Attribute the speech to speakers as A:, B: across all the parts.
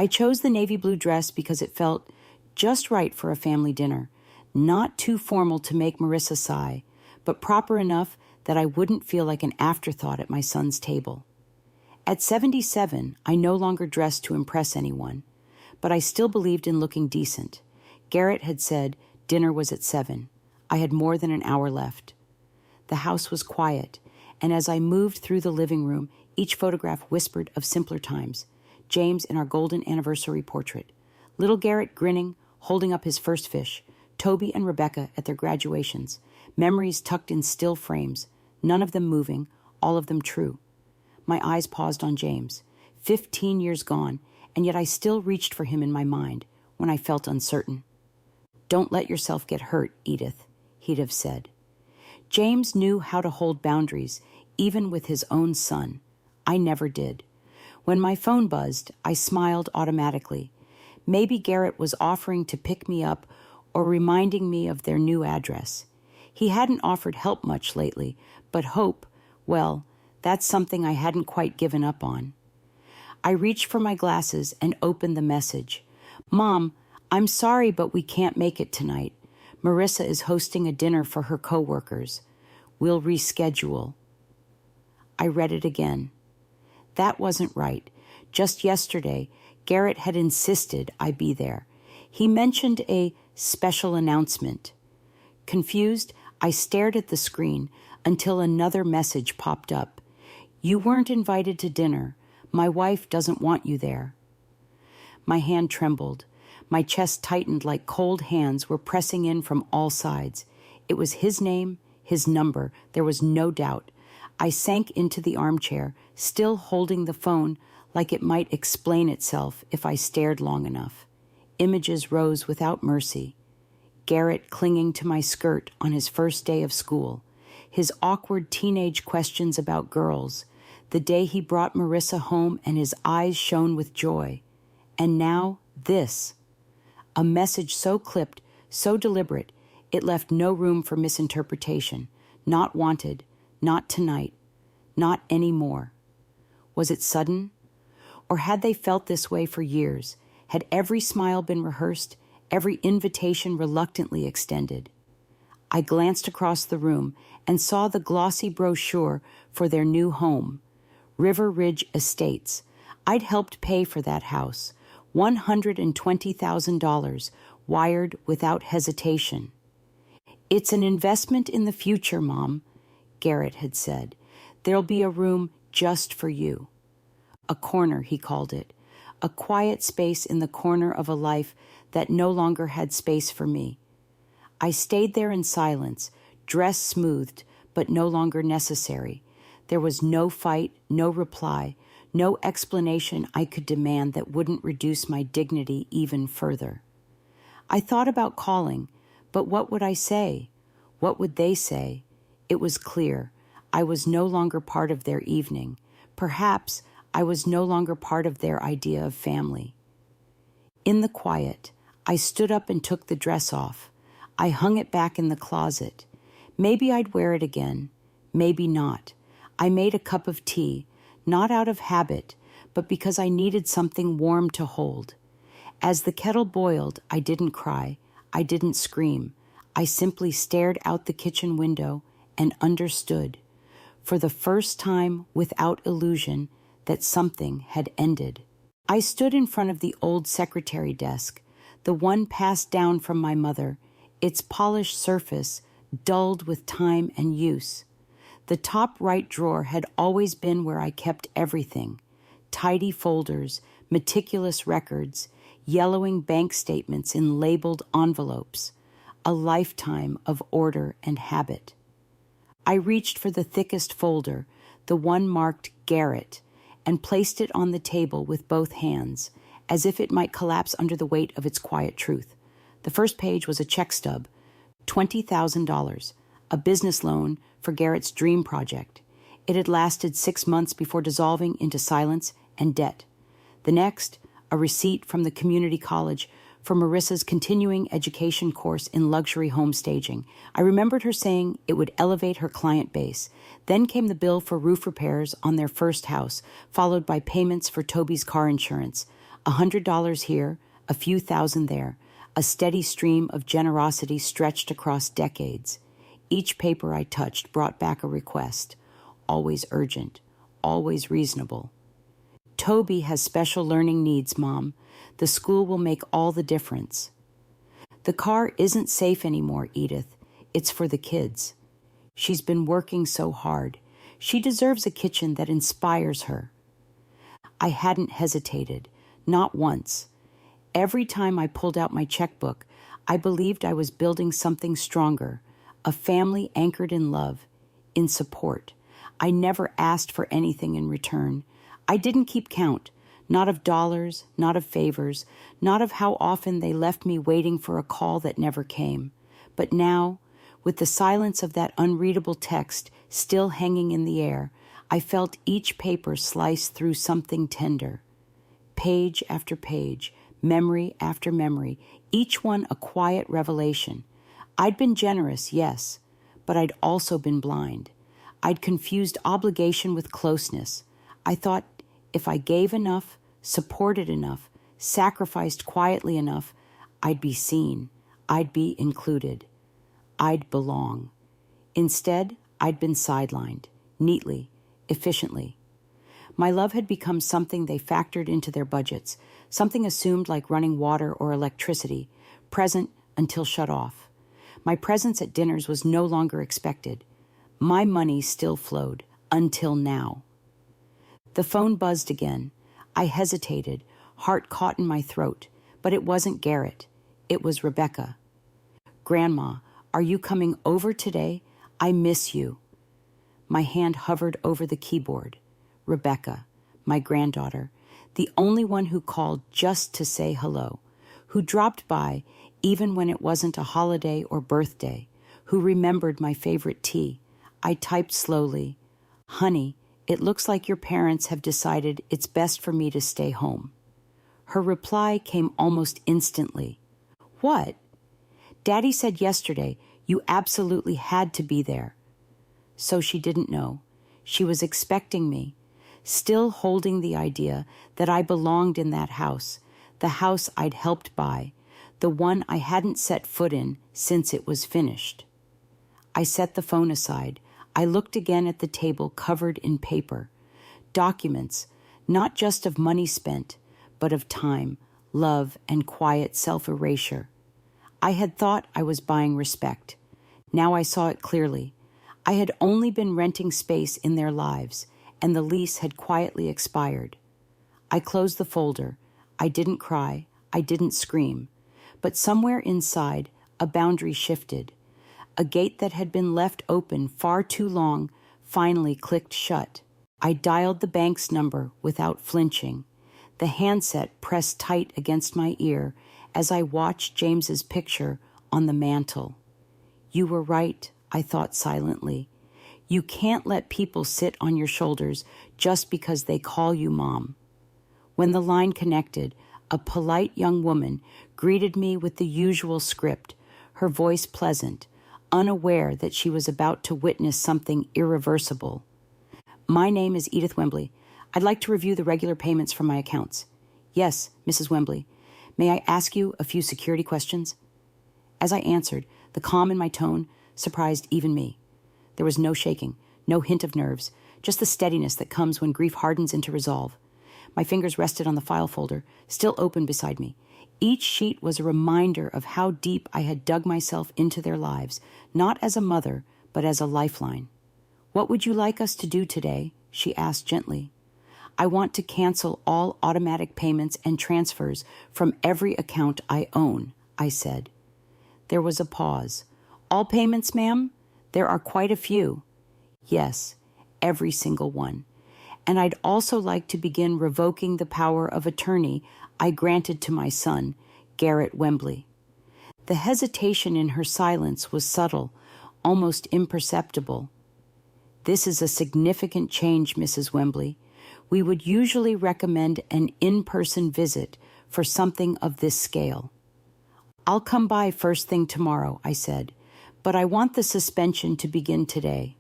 A: I chose the navy blue dress because it felt just right for a family dinner, not too formal to make Marissa sigh, but proper enough that I wouldn't feel like an afterthought at my son's table. At 77, I no longer dressed to impress anyone, but I still believed in looking decent. Garrett had said dinner was at 7. I had more than an hour left. The house was quiet, and as I moved through the living room, each photograph whispered of simpler times. James in our golden anniversary portrait, little Garrett grinning, holding up his first fish, Toby and Rebecca at their graduations, memories tucked in still frames, none of them moving, all of them true. My eyes paused on James, 15 years gone, and yet I still reached for him in my mind when I felt uncertain. "Don't let yourself get hurt, Edith," he'd have said. James knew how to hold boundaries, even with his own son. I never did. When my phone buzzed, I smiled automatically. Maybe Garrett was offering to pick me up or reminding me of their new address. He hadn't offered help much lately, but hope, well, that's something I hadn't quite given up on. I reached for my glasses and opened the message. "Mom, I'm sorry, but we can't make it tonight. Marissa is hosting a dinner for her coworkers. We'll reschedule." I read it again. That wasn't right. Just yesterday, Garrett had insisted I be there. He mentioned a special announcement. Confused, I stared at the screen until another message popped up. "You weren't invited to dinner. My wife doesn't want you there." My hand trembled. My chest tightened like cold hands were pressing in from all sides. It was his name, his number. There was no doubt. I sank into the armchair, still holding the phone like it might explain itself if I stared long enough. Images rose without mercy. Garrett clinging to my skirt on his first day of school, his awkward teenage questions about girls, the day he brought Marissa home and his eyes shone with joy. And now this. A message so clipped, so deliberate, it left no room for misinterpretation. Not wanted, not tonight, not anymore. Was it sudden? Or had they felt this way for years? Had every smile been rehearsed, every invitation reluctantly extended? I glanced across the room and saw the glossy brochure for their new home, River Ridge Estates. I'd helped pay for that house, $120,000, wired without hesitation. "It's an investment in the future, Mom," Garrett had said. "There'll be a room just for you." A corner, he called it. A quiet space in the corner of a life that no longer had space for me. I stayed there in silence, dress smoothed, but no longer necessary. There was no fight, no reply, no explanation I could demand that wouldn't reduce my dignity even further. I thought about calling, but what would I say? What would they say? It was clear. I was no longer part of their evening. Perhaps I was no longer part of their idea of family. In the quiet, I stood up and took the dress off. I hung it back in the closet. Maybe I'd wear it again. Maybe not. I made a cup of tea, not out of habit, but because I needed something warm to hold. As the kettle boiled, I didn't cry. I didn't scream. I simply stared out the kitchen window and understood, for the first time without illusion, that something had ended. I stood in front of the old secretary desk, the one passed down from my mother, its polished surface dulled with time and use. The top right drawer had always been where I kept everything: tidy folders, meticulous records, yellowing bank statements in labeled envelopes, a lifetime of order and habit. I reached for the thickest folder, the one marked Garrett, and placed it on the table with both hands, as if it might collapse under the weight of its quiet truth. The first page was a check stub, $20,000, a business loan for Garrett's dream project. It had lasted 6 months before dissolving into silence and debt. The next, a receipt from the community college for Marissa's continuing education course in luxury home staging. I remembered her saying it would elevate her client base. Then came the bill for roof repairs on their first house, followed by payments for Toby's car insurance. $100 here, a few thousand there, a steady stream of generosity stretched across decades. Each paper I touched brought back a request, always urgent, always reasonable. Toby has special learning needs, Mom. The school will make all the difference. The car isn't safe anymore, Edith. It's for the kids. She's been working so hard. She deserves a kitchen that inspires her. I hadn't hesitated, not once. Every time I pulled out my checkbook, I believed I was building something stronger, a family anchored in love, in support. I never asked for anything in return. I didn't keep count, not of dollars, not of favors, not of how often they left me waiting for a call that never came. But now, with the silence of that unreadable text still hanging in the air, I felt each paper slice through something tender. Page after page, memory after memory, each one a quiet revelation. I'd been generous, yes, but I'd also been blind. I'd confused obligation with closeness. I thought if I gave enough, supported enough, sacrificed quietly enough, I'd be seen. I'd be included. I'd belong. Instead, I'd been sidelined, neatly, efficiently. My love had become something they factored into their budgets, something assumed like running water or electricity, present until shut off. My presence at dinners was no longer expected. My money still flowed, until now. The phone buzzed again. I hesitated, heart caught in my throat, but it wasn't Garrett. It was Rebecca. Grandma, are you coming over today? I miss you. My hand hovered over the keyboard. Rebecca, my granddaughter, the only one who called just to say hello, who dropped by even when it wasn't a holiday or birthday, who remembered my favorite tea. I typed slowly, "Honey, it looks like your parents have decided it's best for me to stay home." Her reply came almost instantly. "What?" "Daddy said yesterday you absolutely had to be there." So she didn't know. She was expecting me, still holding the idea that I belonged in that house, the house I'd helped buy, the one I hadn't set foot in since it was finished. I set the phone aside. I looked again at the table covered in paper. Documents, not just of money spent, but of time, love, and quiet self-erasure. I had thought I was buying respect. Now I saw it clearly. I had only been renting space in their lives, and the lease had quietly expired. I closed the folder. I didn't cry. I didn't scream. But somewhere inside, a boundary shifted. A gate that had been left open far too long finally clicked shut. I dialed the bank's number without flinching. The handset pressed tight against my ear as I watched James's picture on the mantel. You were right, I thought silently. You can't let people sit on your shoulders just because they call you Mom. When the line connected, a polite young woman greeted me with the usual script, her voice pleasant, unaware that she was about to witness something irreversible. "My name is Edith Wembley. I'd like to review the regular payments from my accounts." "Yes, Mrs. Wembley. May I ask you a few security questions?" As I answered, the calm in my tone surprised even me. There was no shaking, no hint of nerves, just the steadiness that comes when grief hardens into resolve. My fingers rested on the file folder, still open beside me. Each sheet was a reminder of how deep I had dug myself into their lives, not as a mother, but as a lifeline. "What would you like us to do today?" she asked gently. "I want to cancel all automatic payments and transfers from every account I own," I said. There was a pause. "All payments, ma'am? There are quite a few." "Yes, every single one. And I'd also like to begin revoking the power of attorney I granted to my son, Garrett Wembley." The hesitation in her silence was subtle, almost imperceptible. "This is a significant change, Mrs. Wembley. We would usually recommend an in-person visit for something of this scale." "I'll come by first thing tomorrow," I said, "but I want the suspension to begin today."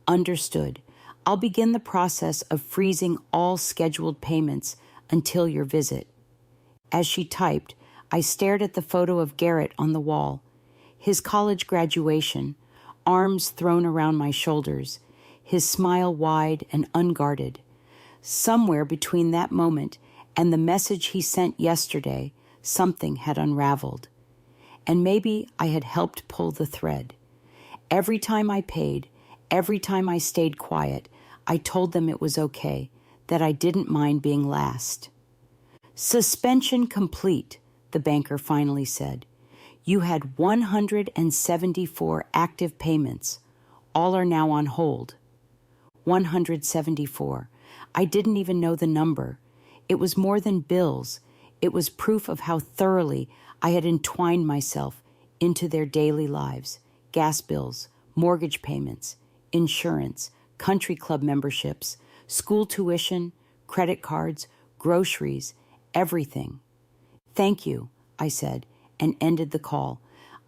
A: "Understood. I'll begin the process of freezing all scheduled payments until your visit." As she typed, I stared at the photo of Garrett on the wall, his college graduation, arms thrown around my shoulders, his smile wide and unguarded. Somewhere between that moment and the message he sent yesterday, something had unraveled. And maybe I had helped pull the thread. Every time I paid, every time I stayed quiet, I told them it was okay, that I didn't mind being last. "Suspension complete," the banker finally said. "You had 174 active payments. All are now on hold." 174. I didn't even know the number. It was more than bills. It was proof of how thoroughly I had entwined myself into their daily lives. Gas bills, mortgage payments, insurance, country club memberships, school tuition, credit cards, groceries, everything. "Thank you," I said, and ended the call.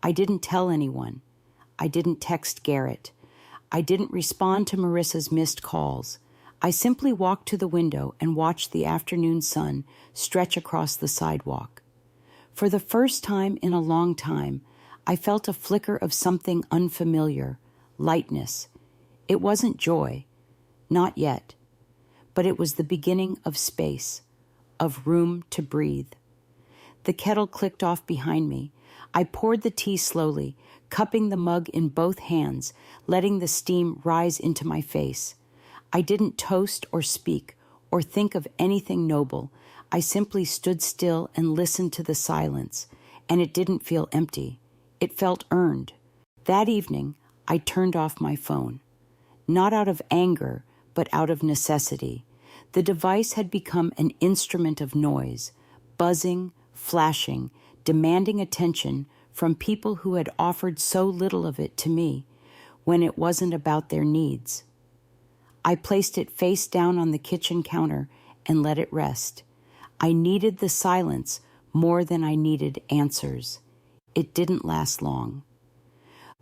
A: I didn't tell anyone. I didn't text Garrett. I didn't respond to Marissa's missed calls. I simply walked to the window and watched the afternoon sun stretch across the sidewalk. For the first time in a long time, I felt a flicker of something unfamiliar, lightness. It wasn't joy, not yet, but it was the beginning of space, of room to breathe. The kettle clicked off behind me. I poured the tea slowly, cupping the mug in both hands, letting the steam rise into my face. I didn't toast or speak or think of anything noble. I simply stood still and listened to the silence, and it didn't feel empty. It felt earned. That evening, I turned off my phone. Not out of anger, but out of necessity. The device had become an instrument of noise, buzzing, flashing, demanding attention from people who had offered so little of it to me when it wasn't about their needs. I placed it face down on the kitchen counter and let it rest. I needed the silence more than I needed answers. It didn't last long.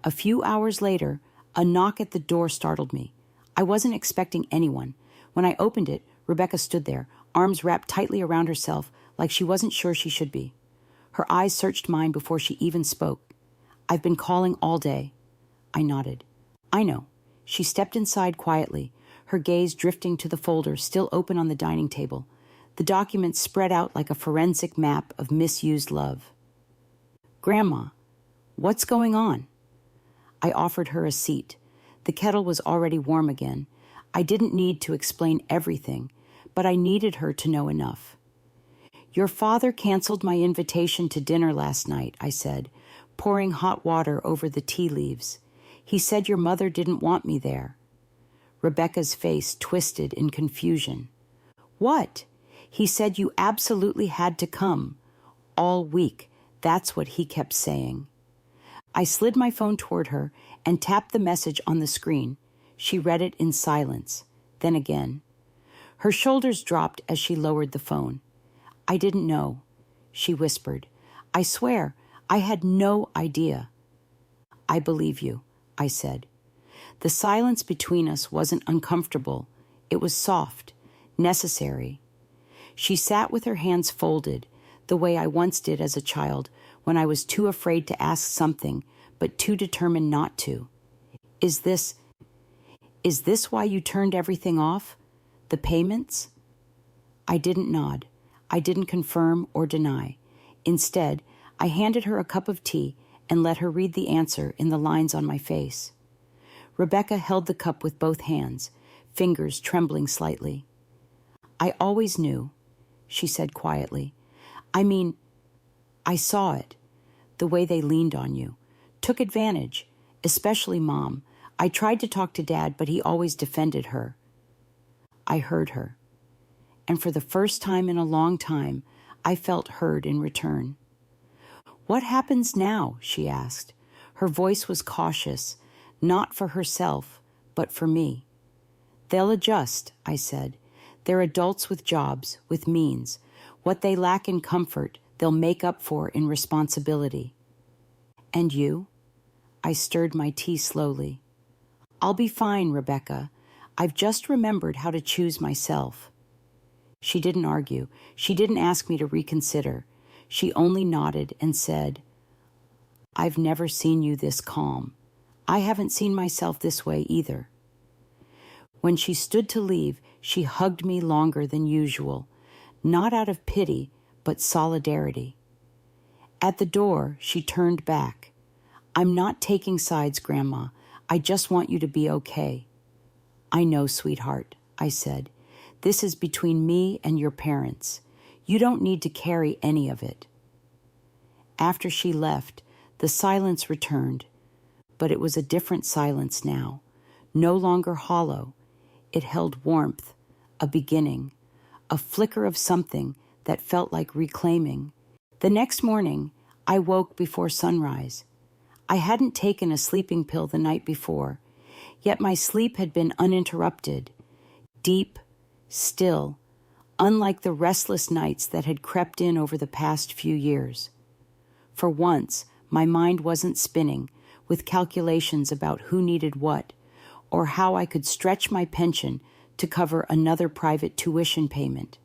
A: A few hours later, a knock at the door startled me. I wasn't expecting anyone. When I opened it, Rebecca stood there, arms wrapped tightly around herself like she wasn't sure she should be. Her eyes searched mine before she even spoke. "I've been calling all day." I nodded. "I know." She stepped inside quietly, her gaze drifting to the folder still open on the dining table. The document spread out like a forensic map of misused love. "Grandma, what's going on?" I offered her a seat. The kettle was already warm again. I didn't need to explain everything, but I needed her to know enough. "Your father canceled my invitation to dinner last night," I said, pouring hot water over the tea leaves. "He said your mother didn't want me there." Rebecca's face twisted in confusion. "What? He said you absolutely had to come. All week, that's what he kept saying." I slid my phone toward her and tapped the message on the screen. She read it in silence, then again. Her shoulders dropped as she lowered the phone. "I didn't know," she whispered. "I swear, I had no idea." "I believe you," I said. The silence between us wasn't uncomfortable. It was soft, necessary. She sat with her hands folded, the way I once did as a child when I was too afraid to ask something, but too determined not to. Is this why you turned everything off? The payments?" I didn't nod. I didn't confirm or deny. Instead, I handed her a cup of tea and let her read the answer in the lines on my face. Rebecca held the cup with both hands, fingers trembling slightly. "I always knew," she said quietly. "I mean, I saw it, the way they leaned on you. Took advantage, especially Mom. I tried to talk to Dad, but he always defended her." I heard her. And for the first time in a long time, I felt heard in return. "What happens now?" she asked. Her voice was cautious, not for herself, but for me. "They'll adjust," I said. "They're adults with jobs, with means. What they lack in comfort, they'll make up for in responsibility." "And you?" I stirred my tea slowly. "I'll be fine, Rebecca. I've just remembered how to choose myself." She didn't argue. She didn't ask me to reconsider. She only nodded and said, "I've never seen you this calm. I haven't seen myself this way either." When she stood to leave, she hugged me longer than usual, not out of pity, but solidarity. At the door, she turned back. "I'm not taking sides, Grandma. I just want you to be okay." "I know, sweetheart," I said. "This is between me and your parents. You don't need to carry any of it." After she left, the silence returned, but it was a different silence now, no longer hollow. It held warmth, a beginning, a flicker of something that felt like reclaiming. The next morning, I woke before sunrise. I hadn't taken a sleeping pill the night before, yet my sleep had been uninterrupted, deep, still, unlike the restless nights that had crept in over the past few years. For once, my mind wasn't spinning with calculations about who needed what, or how I could stretch my pension to cover another private tuition payment.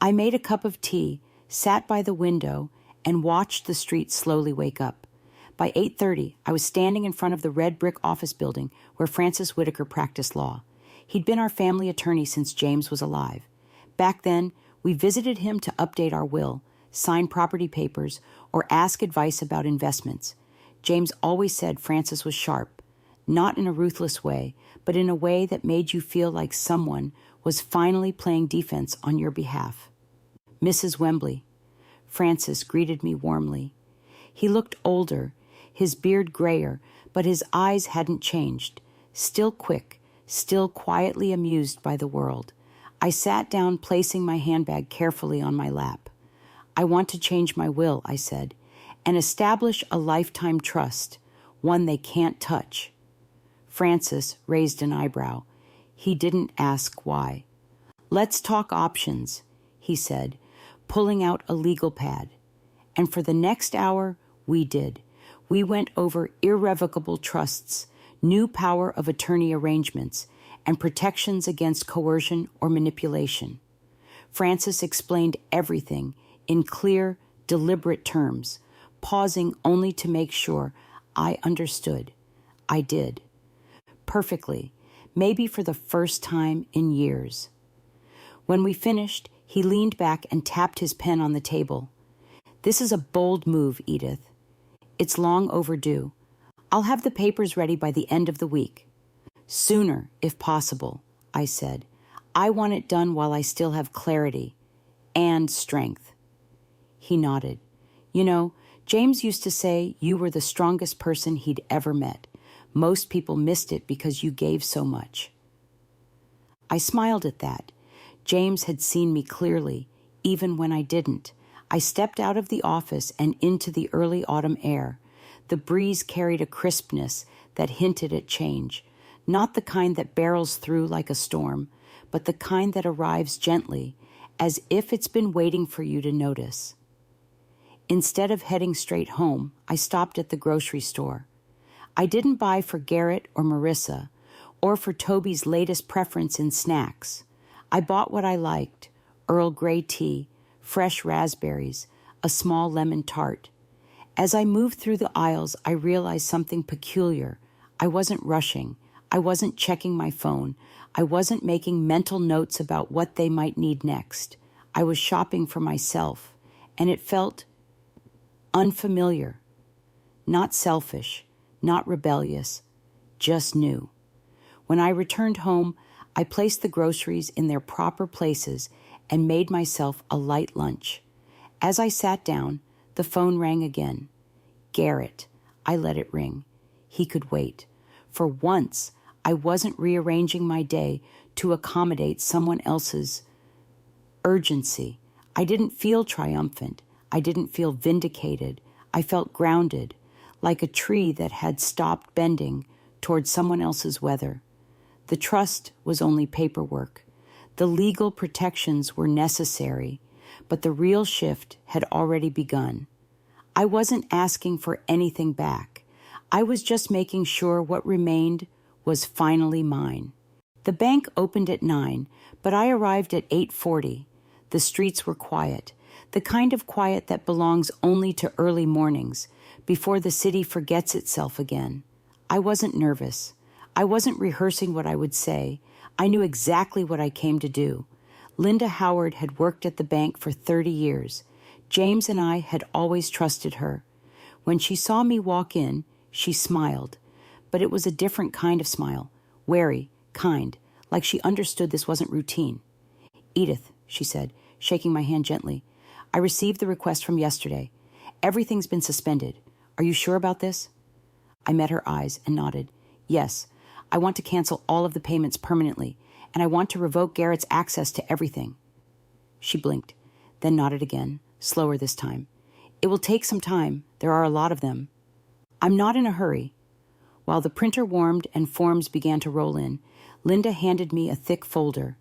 A: I made a cup of tea, sat by the window, and watched the street slowly wake up. By 8:30, I was standing in front of the red brick office building where Francis Whitaker practiced law. He'd been our family attorney since James was alive. Back then, we visited him to update our will, sign property papers, or ask advice about investments. James always said Francis was sharp, not in a ruthless way, but in a way that made you feel like someone was finally playing defense on your behalf. "Mrs. Wembley." Francis greeted me warmly. He looked older, his beard grayer, but his eyes hadn't changed, still quick, still quietly amused by the world. I sat down, placing my handbag carefully on my lap. "I want to change my will," I said, "and establish a lifetime trust, one they can't touch." Francis raised an eyebrow. He didn't ask why. "Let's talk options," he said, pulling out a legal pad. And for the next hour, we did. We went over irrevocable trusts, new power of attorney arrangements, and protections against coercion or manipulation. Francis explained everything in clear, deliberate terms, pausing only to make sure I understood. I did. Perfectly, maybe for the first time in years. When we finished, he leaned back and tapped his pen on the table. "This is a bold move, Edith. It's long overdue. I'll have the papers ready by the end of the week." "Sooner, if possible," I said. "I want it done while I still have clarity and strength." He nodded. "You know, James used to say you were the strongest person he'd ever met. Most people missed it because you gave so much." I smiled at that. James had seen me clearly, even when I didn't. I stepped out of the office and into the early autumn air. The breeze carried a crispness that hinted at change, not the kind that barrels through like a storm, but the kind that arrives gently, as if it's been waiting for you to notice. Instead of heading straight home, I stopped at the grocery store. I didn't buy for Garrett or Marissa, or for Toby's latest preference in snacks. I bought what I liked: Earl Grey tea, fresh raspberries, a small lemon tart. As I moved through the aisles, I realized something peculiar. I wasn't rushing. I wasn't checking my phone. I wasn't making mental notes about what they might need next. I was shopping for myself, and it felt unfamiliar, not selfish, not rebellious, just new. When I returned home, I placed the groceries in their proper places and made myself a light lunch. As I sat down, the phone rang again. Garrett. I let it ring. He could wait. For once, I wasn't rearranging my day to accommodate someone else's urgency. I didn't feel triumphant. I didn't feel vindicated. I felt grounded, like a tree that had stopped bending toward someone else's weather. The trust was only paperwork. The legal protections were necessary, but the real shift had already begun. I wasn't asking for anything back. I was just making sure what remained was finally mine. The bank opened at 9, but I arrived at 8:40. The streets were quiet, the kind of quiet that belongs only to early mornings, before the city forgets itself again. I wasn't nervous. I wasn't rehearsing what I would say. I knew exactly what I came to do. Linda Howard had worked at the bank for 30 years. James and I had always trusted her. When she saw me walk in, she smiled. But it was a different kind of smile, wary, kind, like she understood this wasn't routine. "Edith," she said, shaking my hand gently, "I received the request from yesterday. Everything's been suspended. Are you sure about this?" I met her eyes and nodded. "Yes, I want to cancel all of the payments permanently, and I want to revoke Garrett's access to everything." She blinked, then nodded again, slower this time. "It will take some time. There are a lot of them." "I'm not in a hurry." While the printer warmed and forms began to roll in, Linda handed me a thick folder.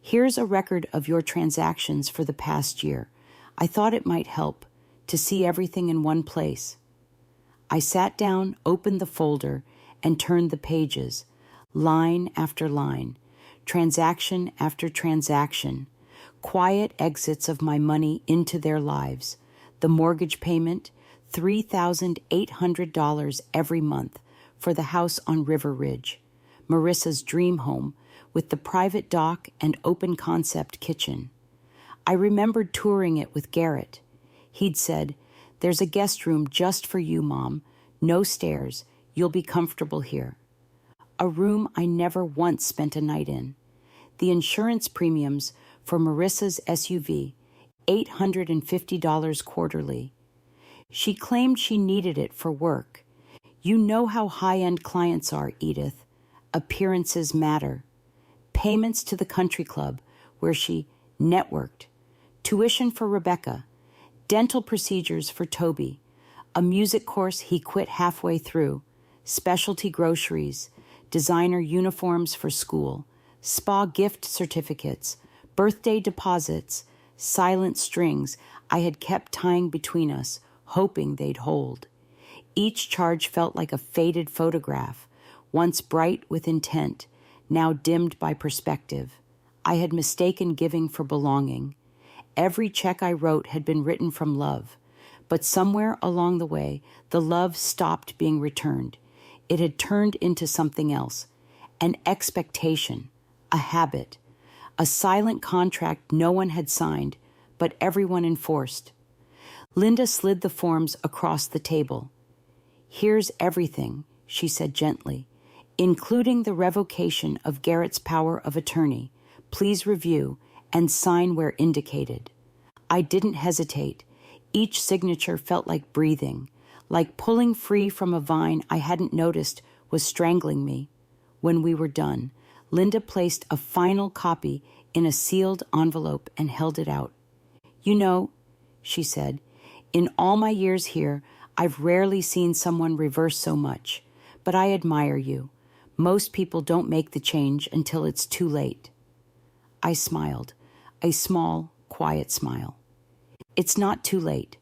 A: "Here's a record of your transactions for the past year. I thought it might help to see everything in one place." I sat down, opened the folder, and turned the pages, line after line, transaction after transaction, quiet exits of my money into their lives. The mortgage payment, $3,800 every month for the house on River Ridge, Marissa's dream home with the private dock and open concept kitchen. I remembered touring it with Garrett. He'd said, "There's a guest room just for you, Mom. No stairs. You'll be comfortable here." A room I never once spent a night in. The insurance premiums for Marissa's SUV, $850 quarterly. She claimed she needed it for work. You know how high-end clients are, Edith. Appearances matter. Payments to the country club, where she networked. Tuition for Rebecca. Dental procedures for Toby. A music course he quit halfway through. Specialty groceries. Designer uniforms for school. Spa gift certificates. Birthday deposits. Silent strings I had kept tying between us, hoping they'd hold. Each charge felt like a faded photograph, once bright with intent, now dimmed by perspective. I had mistaken giving for belonging. Every check I wrote had been written from love, but somewhere along the way, the love stopped being returned. It had turned into something else, an expectation, a habit, a silent contract no one had signed, but everyone enforced. Linda slid the forms across the table. "Here's everything," she said gently, "including the revocation of Garrett's power of attorney. Please review and sign where indicated." I didn't hesitate. Each signature felt like breathing, like pulling free from a vine I hadn't noticed was strangling me. When we were done, Linda placed a final copy in a sealed envelope and held it out. "You know," she said, "in all my years here, I've rarely seen someone reverse so much, but I admire you. Most people don't make the change until it's too late." I smiled, a small, quiet smile. It's not too late.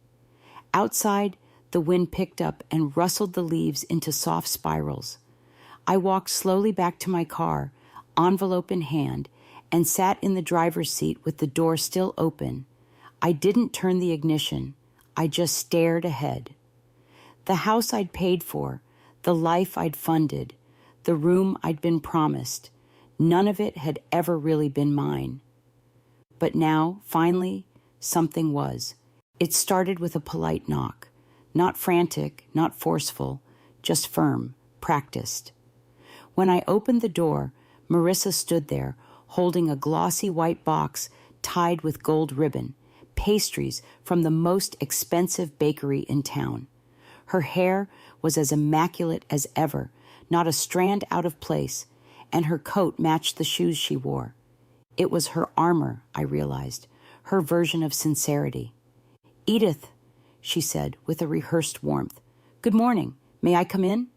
A: Outside, the wind picked up and rustled the leaves into soft spirals. I walked slowly back to my car, envelope in hand, and sat in the driver's seat with the door still open. I didn't turn the ignition. I just stared ahead. The house I'd paid for, the life I'd funded, the room I'd been promised, none of it had ever really been mine. But now, finally, something was. It started with a polite knock. Not frantic, not forceful, just firm, practiced. When I opened the door, Marissa stood there, holding a glossy white box tied with gold ribbon, pastries from the most expensive bakery in town. Her hair was as immaculate as ever, not a strand out of place, and her coat matched the shoes she wore. It was her armor, I realized, her version of sincerity. "Edith," she said with a rehearsed warmth. "Good morning. May I come in?"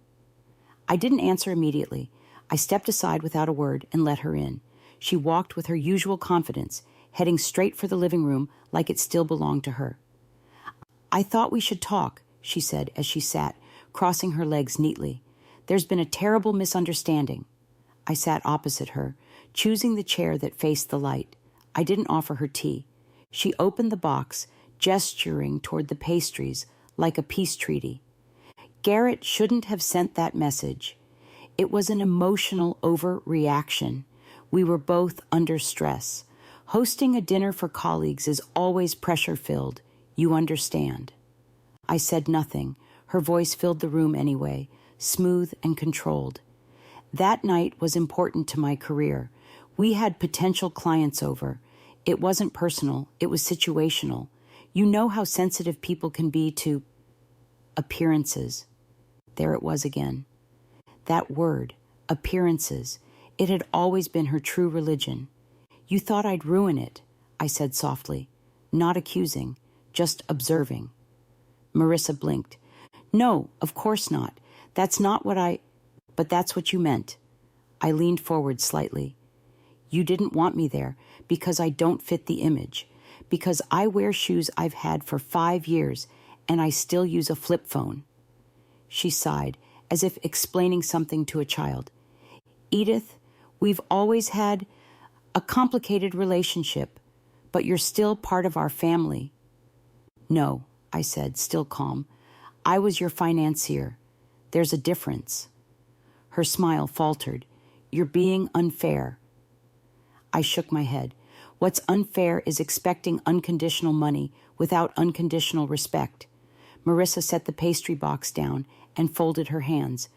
A: I didn't answer immediately. I stepped aside without a word and let her in. She walked with her usual confidence, heading straight for the living room like it still belonged to her. "I thought we should talk," she said as she sat, crossing her legs neatly. "There's been a terrible misunderstanding." I sat opposite her, choosing the chair that faced the light. I didn't offer her tea. She opened the box, gesturing toward the pastries like a peace treaty. Garrett shouldn't have sent that message. It was an emotional overreaction. We were both under stress. Hosting a dinner for colleagues is always pressure-filled. You understand. I said nothing. Her voice filled the room anyway, smooth and controlled. That night was important to my career. We had potential clients over. It wasn't personal, it was situational. You know how sensitive people can be to appearances. There it was again. That word, appearances. It had always been her true religion. You thought I'd ruin it, I said softly, not accusing, just observing. Marissa blinked. No, of course not. That's not what but that's what you meant. I leaned forward slightly. You didn't want me there because I don't fit the image, because I wear shoes I've had for 5 years and I still use a flip phone. She sighed, as if explaining something to a child. Edith, we've always had a complicated relationship, but you're still part of our family. No, I said, still calm. I was your financier. There's a difference. Her smile faltered. You're being unfair. I shook my head. What's unfair is expecting unconditional money without unconditional respect. Marissa set the pastry box down and folded her hands.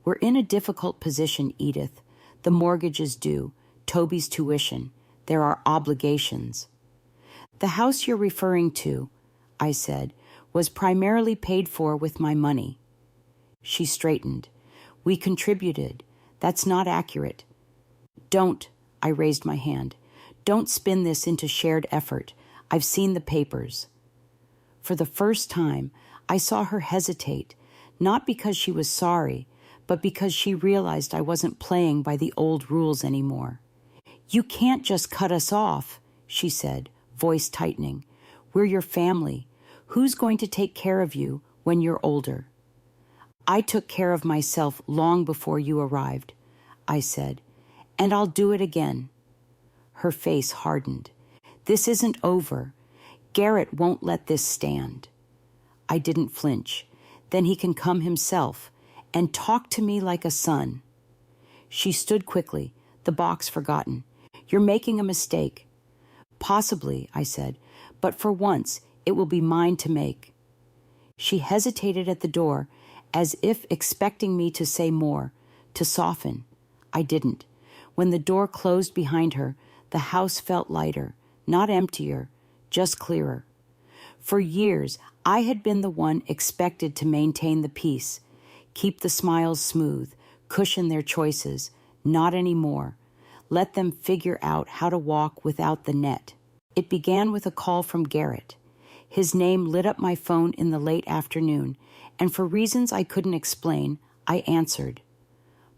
A: We're in a difficult position, Edith. The mortgage is due, Toby's tuition. There are obligations. The house you're referring to, I said, was primarily paid for with my money. She straightened. We contributed. That's not accurate. Don't, I raised my hand. Don't spin this into shared effort. I've seen the papers. For the first time, I saw her hesitate, not because she was sorry, but because she realized I wasn't playing by the old rules anymore. You can't just cut us off, she said, voice tightening. We're your family. Who's going to take care of you when you're older? I took care of myself long before you arrived, I said, and I'll do it again. Her face hardened. This isn't over. Garrett won't let this stand. I didn't flinch. Then he can come himself and talk to me like a son. She stood quickly, the box forgotten. You're making a mistake. Possibly, I said, but for once it will be mine to make. She hesitated at the door, as if expecting me to say more, to soften. I didn't. When the door closed behind her, the house felt lighter, not emptier, just clearer. For years, I had been the one expected to maintain the peace, keep the smiles smooth, cushion their choices. Not anymore. Let them figure out how to walk without the net. It began with a call from Garrett. His name lit up my phone in the late afternoon, and for reasons I couldn't explain, I answered.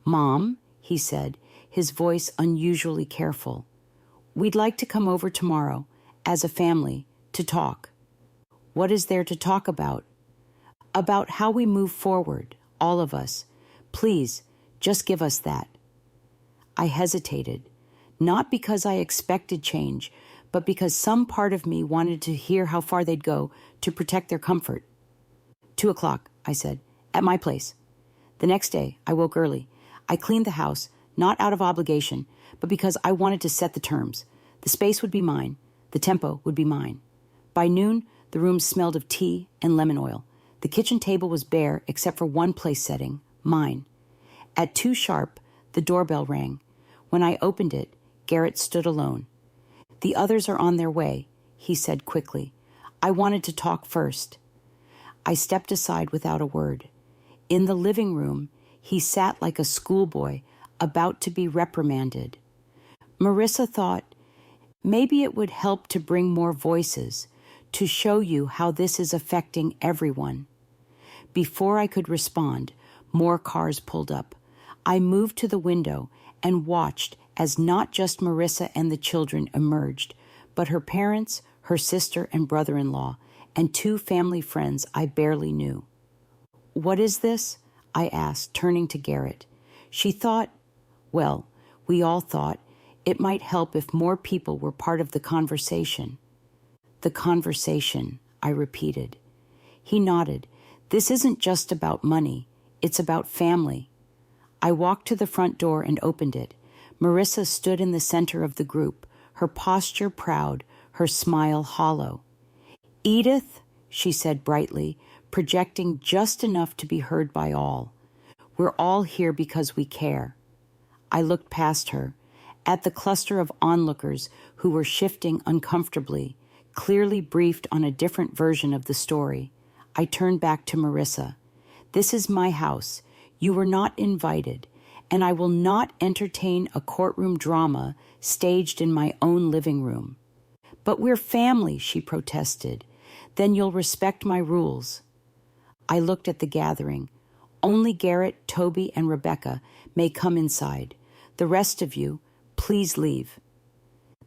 A: Mom, he said, his voice unusually careful. We'd like to come over tomorrow, as a family, to talk. What is there to talk about? About how we move forward, all of us. Please, just give us that. I hesitated, not because I expected change, but because some part of me wanted to hear how far they'd go to protect their comfort. 2:00, I said, at my place. The next day, I woke early. I cleaned the house, not out of obligation, but because I wanted to set the terms. The space would be mine. The tempo would be mine. By noon, the room smelled of tea and lemon oil. The kitchen table was bare except for one place setting, mine. At 2 sharp, the doorbell rang. When I opened it, Garrett stood alone. The others are on their way, he said quickly. I wanted to talk first. I stepped aside without a word. In the living room, he sat like a schoolboy about to be reprimanded. Marissa thought, maybe it would help to bring more voices, to show you how this is affecting everyone. Before I could respond, more cars pulled up. I moved to the window and watched as not just Marissa and the children emerged, but her parents, her sister and brother-in-law, and 2 family friends I barely knew. What is this? I asked, turning to Garrett. She thought, well, we all thought, it might help if more people were part of the conversation. The conversation, I repeated. He nodded. This isn't just about money. It's about family. I walked to the front door and opened it. Marissa stood in the center of the group, her posture proud, her smile hollow. Edith, she said brightly, projecting just enough to be heard by all. We're all here because we care. I looked past her, at the cluster of onlookers who were shifting uncomfortably, clearly briefed on a different version of the story. I turned back to Marissa. This is my house. You were not invited, and I will not entertain a courtroom drama staged in my own living room. But we're family, she protested. Then you'll respect my rules. I looked at the gathering. Only Garrett, Toby, and Rebecca may come inside. The rest of you, please leave.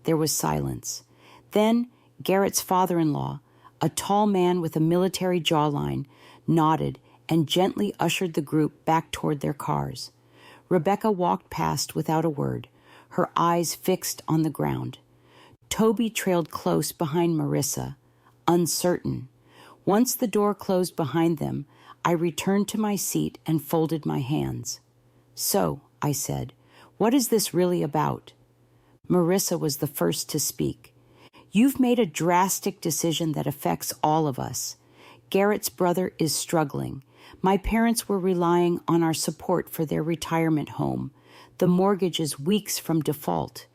A: There was silence. Then Garrett's father-in-law, a tall man with a military jawline, nodded and gently ushered the group back toward their cars. Rebecca walked past without a word, her eyes fixed on the ground. Toby trailed close behind Marissa, uncertain. Once the door closed behind them, I returned to my seat and folded my hands. So, I said, what is this really about? Marissa was the first to speak. You've made a drastic decision that affects all of us. Garrett's brother is struggling. My parents were relying on our support for their retirement home. The mortgage is weeks from default.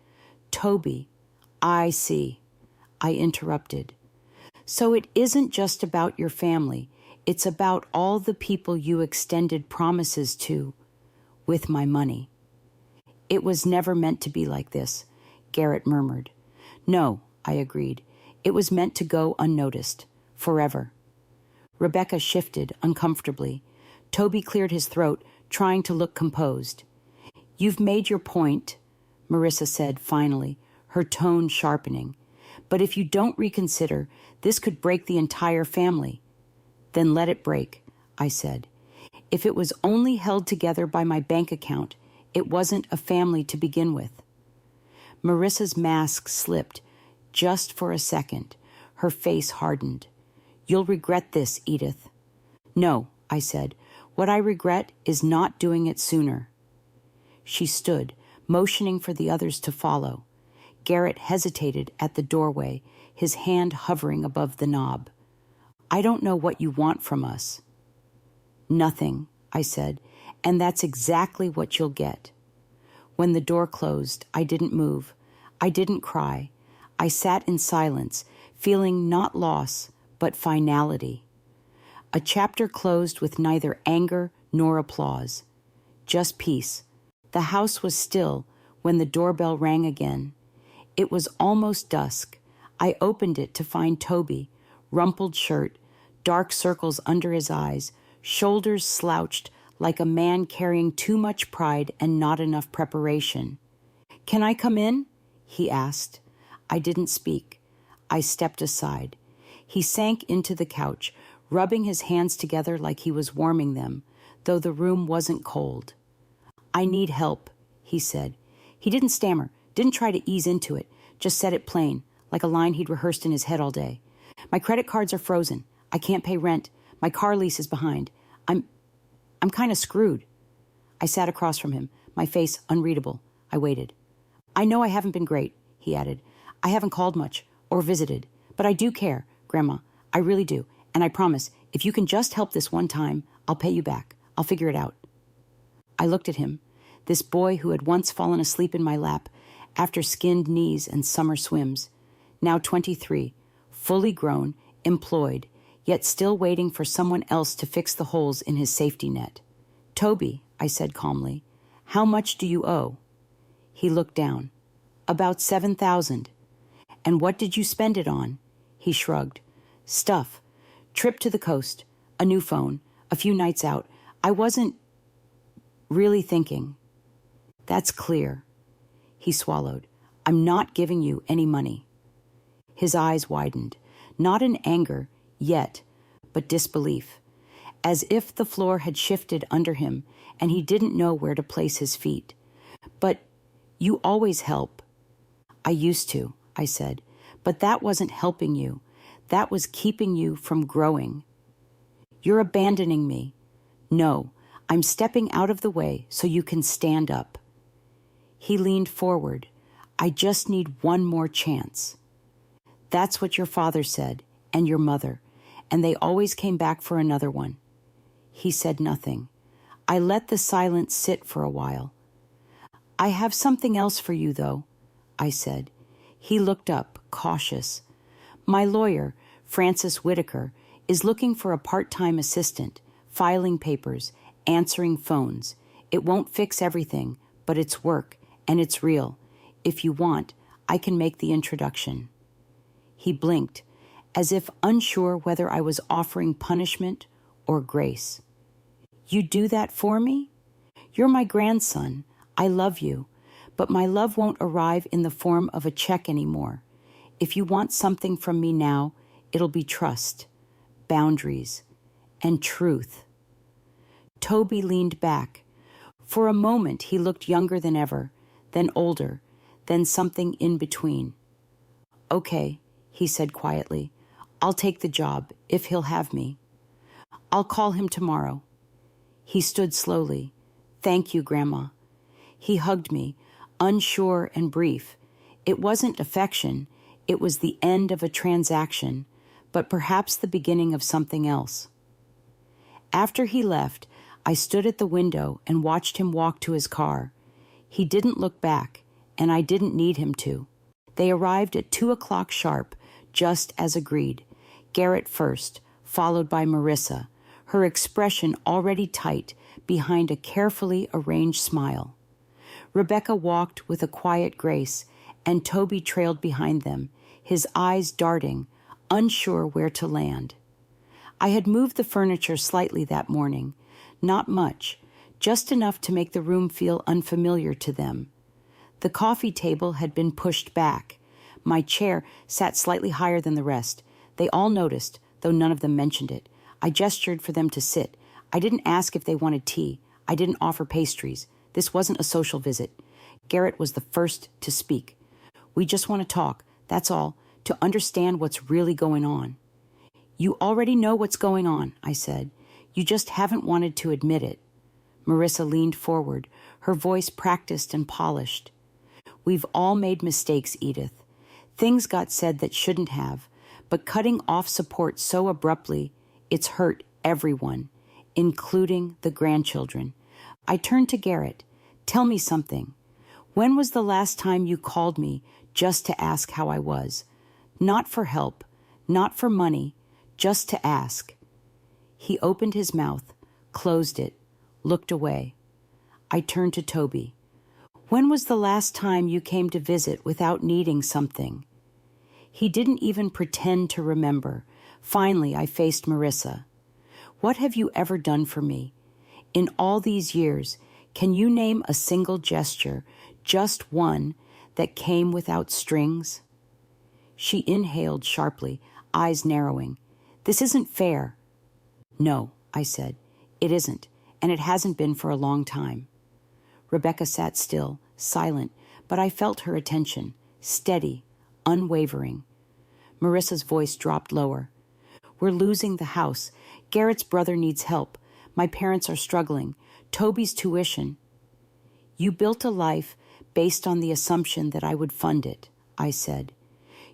A: Toby, I see. I interrupted. So it isn't just about your family. It's about all the people you extended promises to with my money. It was never meant to be like this, Garrett murmured. No, I agreed. It was meant to go unnoticed, forever. Rebecca shifted uncomfortably. Toby cleared his throat, trying to look composed. You've made your point, Marissa said finally, her tone sharpening. But if you don't reconsider, this could break the entire family. Then let it break, I said. If it was only held together by my bank account, it wasn't a family to begin with. Marissa's mask slipped, just for a second. Her face hardened. You'll regret this, Edith. No, I said. What I regret is not doing it sooner. She stood, motioning for the others to follow. Garrett hesitated at the doorway, his hand hovering above the knob. I don't know what you want from us. Nothing, I said, and that's exactly what you'll get. When the door closed, I didn't move. I didn't cry. I sat in silence, feeling not loss, but finality. A chapter closed with neither anger nor applause. Just peace. The house was still when the doorbell rang again. It was almost dusk. I opened it to find Toby, rumpled shirt, dark circles under his eyes, shoulders slouched like a man carrying too much pride and not enough preparation. Can I come in? He asked. I didn't speak. I stepped aside. He sank into the couch, rubbing his hands together like he was warming them, though the room wasn't cold. I need help, he said. He didn't stammer, didn't try to ease into it, just said it plain, like a line he'd rehearsed in his head all day. My credit cards are frozen. I can't pay rent. My car lease is behind. I'm kind of screwed. I sat across from him, my face unreadable. I waited. I know I haven't been great, he added. I haven't called much or visited, but I do care, Grandma. I really do. And I promise, if you can just help this one time, I'll pay you back. I'll figure it out. I looked at him, this boy who had once fallen asleep in my lap after skinned knees and summer swims, now 23, fully grown, employed, yet still waiting for someone else to fix the holes in his safety net. Toby, I said calmly, how much do you owe? He looked down. About $7,000. And what did you spend it on? He shrugged. Stuff. Trip to the coast. A new phone. A few nights out. I wasn't really thinking. That's clear. He swallowed. I'm not giving you any money. His eyes widened. Not in anger, yet, but disbelief. As if the floor had shifted under him and he didn't know where to place his feet. But you always help. I used to, I said, but that wasn't helping you. That was keeping you from growing. You're abandoning me. No, I'm stepping out of the way so you can stand up. He leaned forward. I just need one more chance. That's what your father said, and your mother, and they always came back for another one. He said nothing. I let the silence sit for a while. I have something else for you, though, I said. He looked up, cautious. My lawyer, Francis Whitaker, is looking for a part-time assistant, filing papers, answering phones. It won't fix everything, but it's work, and it's real. If you want, I can make the introduction. He blinked, as if unsure whether I was offering punishment or grace. You do that for me? You're my grandson. I love you, but my love won't arrive in the form of a check anymore. If you want something from me now, it'll be trust, boundaries, and truth. Toby leaned back. For a moment, he looked younger than ever, then older, then something in between. Okay, he said quietly. I'll take the job, if he'll have me. I'll call him tomorrow. He stood slowly. Thank you, Grandma. He hugged me, unsure and brief. It wasn't affection. It was the end of a transaction, but perhaps the beginning of something else. After he left, I stood at the window and watched him walk to his car. He didn't look back, and I didn't need him to. They arrived at 2:00 sharp, just as agreed. Garrett first, followed by Marissa, her expression already tight behind a carefully arranged smile. Rebecca walked with a quiet grace, and Toby trailed behind them, his eyes darting, unsure where to land. I had moved the furniture slightly that morning, not much, just enough to make the room feel unfamiliar to them. The coffee table had been pushed back. My chair sat slightly higher than the rest. They all noticed, though none of them mentioned it. I gestured for them to sit. I didn't ask if they wanted tea. I didn't offer pastries. This wasn't a social visit. Garrett was the first to speak. We just want to talk, that's all, to understand what's really going on. You already know what's going on, I said. You just haven't wanted to admit it. Marissa leaned forward, her voice practiced and polished. We've all made mistakes, Edith. Things got said that shouldn't have, but cutting off support so abruptly, it's hurt everyone, including the grandchildren. I turned to Garrett. Tell me something. When was the last time you called me just to ask how I was? Not for help, not for money, just to ask. He opened his mouth, closed it, looked away. I turned to Toby. When was the last time you came to visit without needing something? He didn't even pretend to remember. Finally, I faced Marissa. What have you ever done for me? In all these years, can you name a single gesture, just one, that came without strings? She inhaled sharply, eyes narrowing. This isn't fair. No, I said. It isn't, and it hasn't been for a long time. Rebecca sat still, silent, but I felt her attention, steady, unwavering. Marissa's voice dropped lower. We're losing the house. Garrett's brother needs help. My parents are struggling. Toby's tuition. You built a life based on the assumption that I would fund it, I said.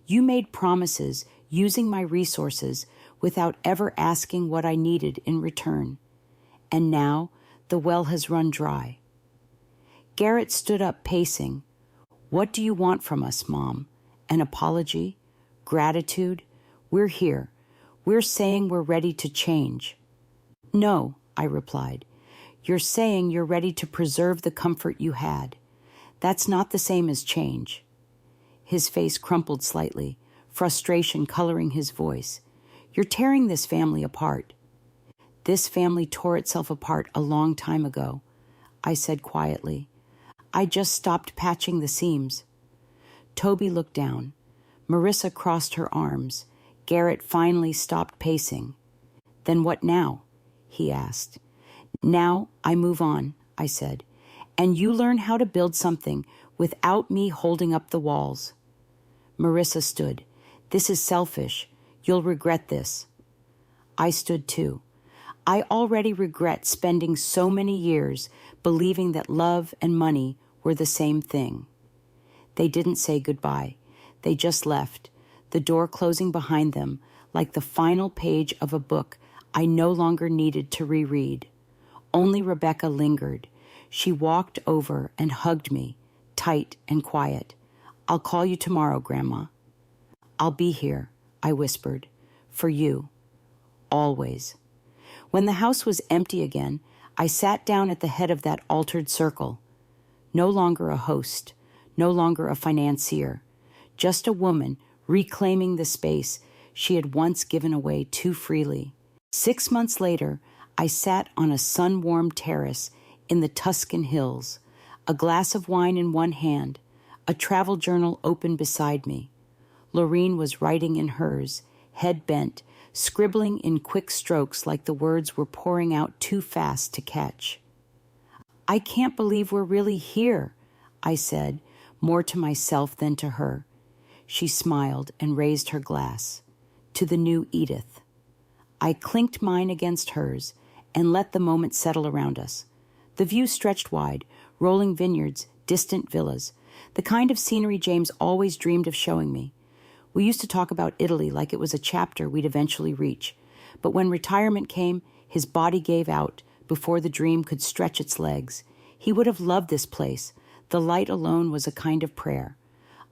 A: You made promises using my resources without ever asking what I needed in return. And now the well has run dry. Garrett stood up, pacing. What do you want from us, Mom? An apology? Gratitude? We're here. We're saying we're ready to change. No, I replied. You're saying you're ready to preserve the comfort you had. That's not the same as change. His face crumpled slightly, frustration coloring his voice. You're tearing this family apart. This family tore itself apart a long time ago, I said quietly. I just stopped patching the seams. Toby looked down. Marissa crossed her arms. Garrett finally stopped pacing. Then what now? He asked. Now I move on, I said, and you learn how to build something without me holding up the walls. Marissa stood. This is selfish. You'll regret this." I stood too. I already regret spending so many years believing that love and money were the same thing. They didn't say goodbye. They just left, the door closing behind them like the final page of a book I no longer needed to reread. Only Rebecca lingered. She walked over and hugged me, tight and quiet. "I'll call you tomorrow, Grandma." "I'll be here," I whispered. "For you. Always." When the house was empty again, I sat down at the head of that altered circle. No longer a host, no longer a financier, just a woman reclaiming the space she had once given away too freely. 6 months later, I sat on a sun-warmed terrace in the Tuscan hills, a glass of wine in one hand, a travel journal open beside me. Lorene was writing in hers, head bent, scribbling in quick strokes like the words were pouring out too fast to catch. "I can't believe we're really here," I said, more to myself than to her. She smiled and raised her glass. "To the new Edith." I clinked mine against hers and let the moment settle around us. The view stretched wide, rolling vineyards, distant villas, the kind of scenery James always dreamed of showing me. We used to talk about Italy like it was a chapter we'd eventually reach, but when retirement came, his body gave out before the dream could stretch its legs. He would have loved this place. The light alone was a kind of prayer.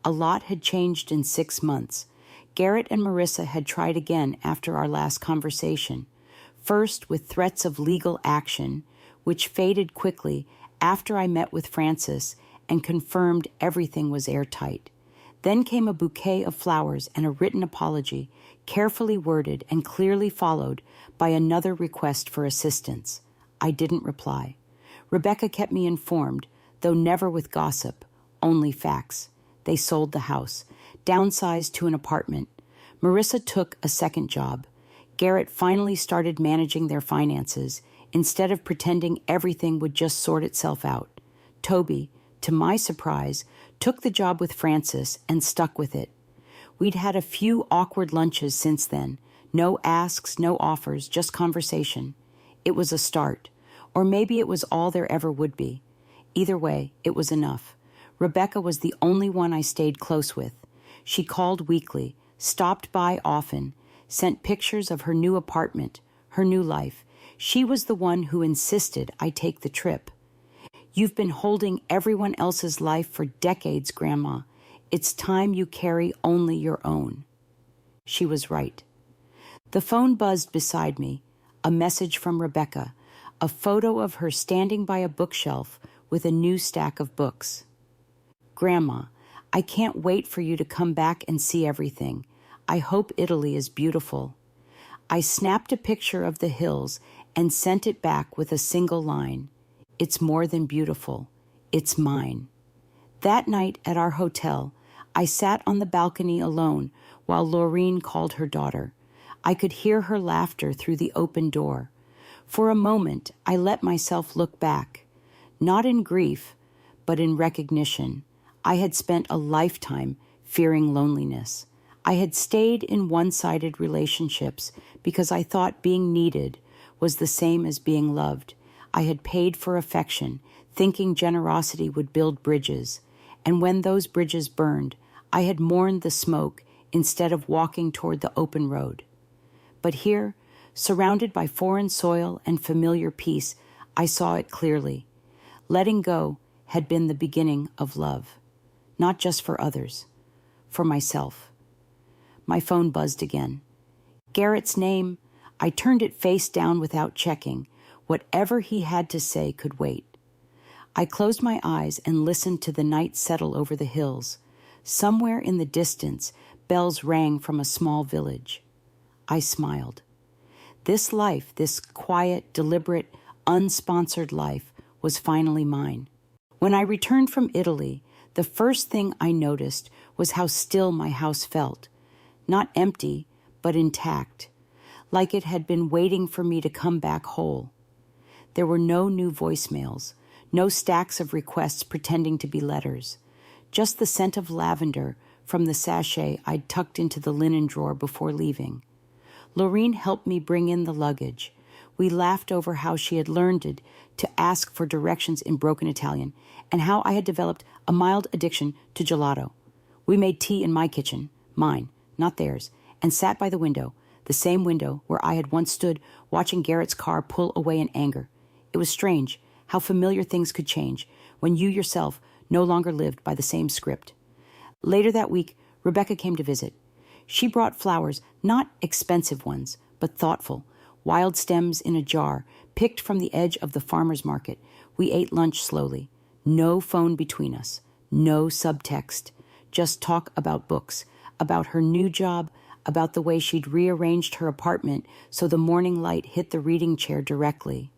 A: A lot had changed in 6 months. Garrett and Marissa had tried again after our last conversation, first with threats of legal action, which faded quickly after I met with Francis and confirmed everything was airtight. Then came a bouquet of flowers and a written apology, carefully worded and clearly followed by another request for assistance. I didn't reply. Rebecca kept me informed, though never with gossip, only facts. They sold the house, downsized to an apartment. Marissa took a second job. Garrett finally started managing their finances, instead of pretending everything would just sort itself out. Toby, to my surprise, took the job with Francis and stuck with it. We'd had a few awkward lunches since then. No asks, no offers, just conversation. It was a start. Or maybe it was all there ever would be. Either way, it was enough. Rebecca was the only one I stayed close with. She called weekly, stopped by often, sent pictures of her new apartment, her new life. She was the one who insisted I take the trip. "You've been holding everyone else's life for decades, Grandma. It's time you carry only your own." She was right. The phone buzzed beside me, a message from Rebecca, a photo of her standing by a bookshelf with a new stack of books. "Grandma, I can't wait for you to come back and see everything. I hope Italy is beautiful." I snapped a picture of the hills and sent it back with a single line. "It's more than beautiful. It's mine." That night at our hotel, I sat on the balcony alone while Lorene called her daughter. I could hear her laughter through the open door. For a moment, I let myself look back, not in grief, but in recognition. I had spent a lifetime fearing loneliness. I had stayed in one-sided relationships because I thought being needed was the same as being loved. I had paid for affection, thinking generosity would build bridges. And when those bridges burned, I had mourned the smoke instead of walking toward the open road. But here, surrounded by foreign soil and familiar peace, I saw it clearly. Letting go had been the beginning of love. Not just for others, for myself. My phone buzzed again. Garrett's name. I turned it face down without checking. Whatever he had to say could wait. I closed my eyes and listened to the night settle over the hills. Somewhere in the distance, bells rang from a small village. I smiled. This life, this quiet, deliberate, unsponsored life, was finally mine. When I returned from Italy, the first thing I noticed was how still my house felt. Not empty, but intact, like it had been waiting for me to come back whole. There were no new voicemails, no stacks of requests pretending to be letters, just the scent of lavender from the sachet I'd tucked into the linen drawer before leaving. Lorene helped me bring in the luggage. We laughed over how she had learned to ask for directions in broken Italian and how I had developed a mild addiction to gelato. We made tea in my kitchen, mine, not theirs, and sat by the window, the same window where I had once stood watching Garrett's car pull away in anger. It was strange how familiar things could change when you yourself no longer lived by the same script. Later that week, Rebecca came to visit. She brought flowers, not expensive ones, but thoughtful, wild stems in a jar, picked from the edge of the farmer's market. We ate lunch slowly. No phone between us, no subtext, just talk about books, about her new job, about the way she'd rearranged her apartment so the morning light hit the reading chair directly.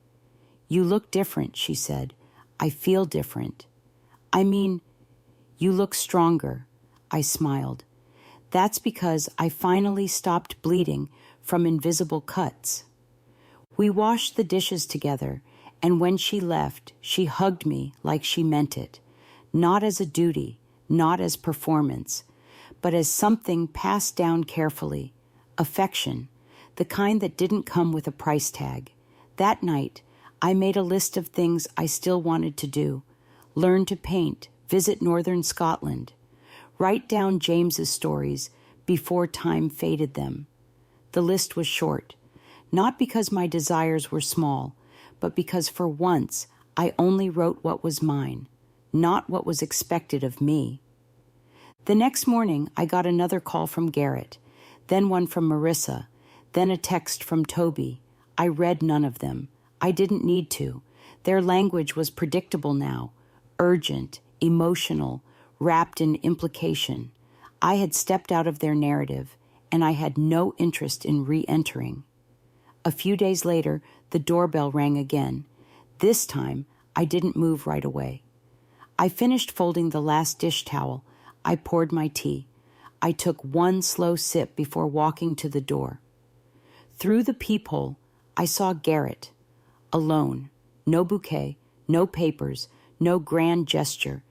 A: "You look different," she said. "I feel different." "I mean, you look stronger." I smiled. "That's because I finally stopped bleeding from invisible cuts." We washed the dishes together, and when she left, she hugged me like she meant it, not as a duty, not as performance, but as something passed down carefully, affection, the kind that didn't come with a price tag. That night, I made a list of things I still wanted to do: learn to paint, visit northern Scotland, write down James's stories before time faded them. The list was short, not because my desires were small, but because for once I only wrote what was mine, not what was expected of me. The next morning, I got another call from Garrett, then one from Marissa, then a text from Toby. I read none of them. I didn't need to. Their language was predictable now, urgent, emotional, wrapped in implication. I had stepped out of their narrative, and I had no interest in re-entering. A few days later, the doorbell rang again. This time, I didn't move right away. I finished folding the last dish towel. I poured my tea. I took one slow sip before walking to the door. Through the peephole, I saw Garrett, alone, no bouquet, no papers, no grand gesture,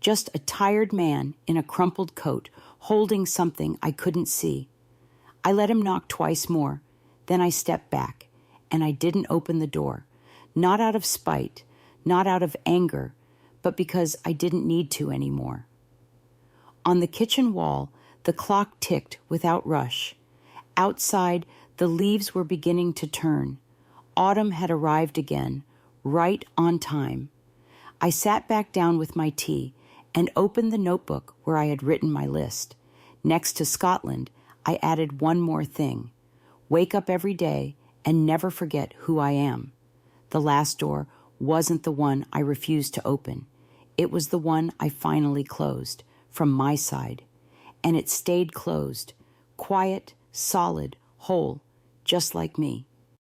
A: just a tired man in a crumpled coat holding something I couldn't see. I let him knock twice more, then I stepped back, and I didn't open the door, not out of spite, not out of anger, but because I didn't need to anymore. On the kitchen wall, the clock ticked without rush. Outside, the leaves were beginning to turn. Autumn had arrived again, right on time. I sat back down with my tea and opened the notebook where I had written my list. Next to Scotland, I added one more thing: wake up every day and never forget who I am. The last door wasn't the one I refused to open. It was the one I finally closed, from my side. And it stayed closed, quiet, solid, whole, just like me.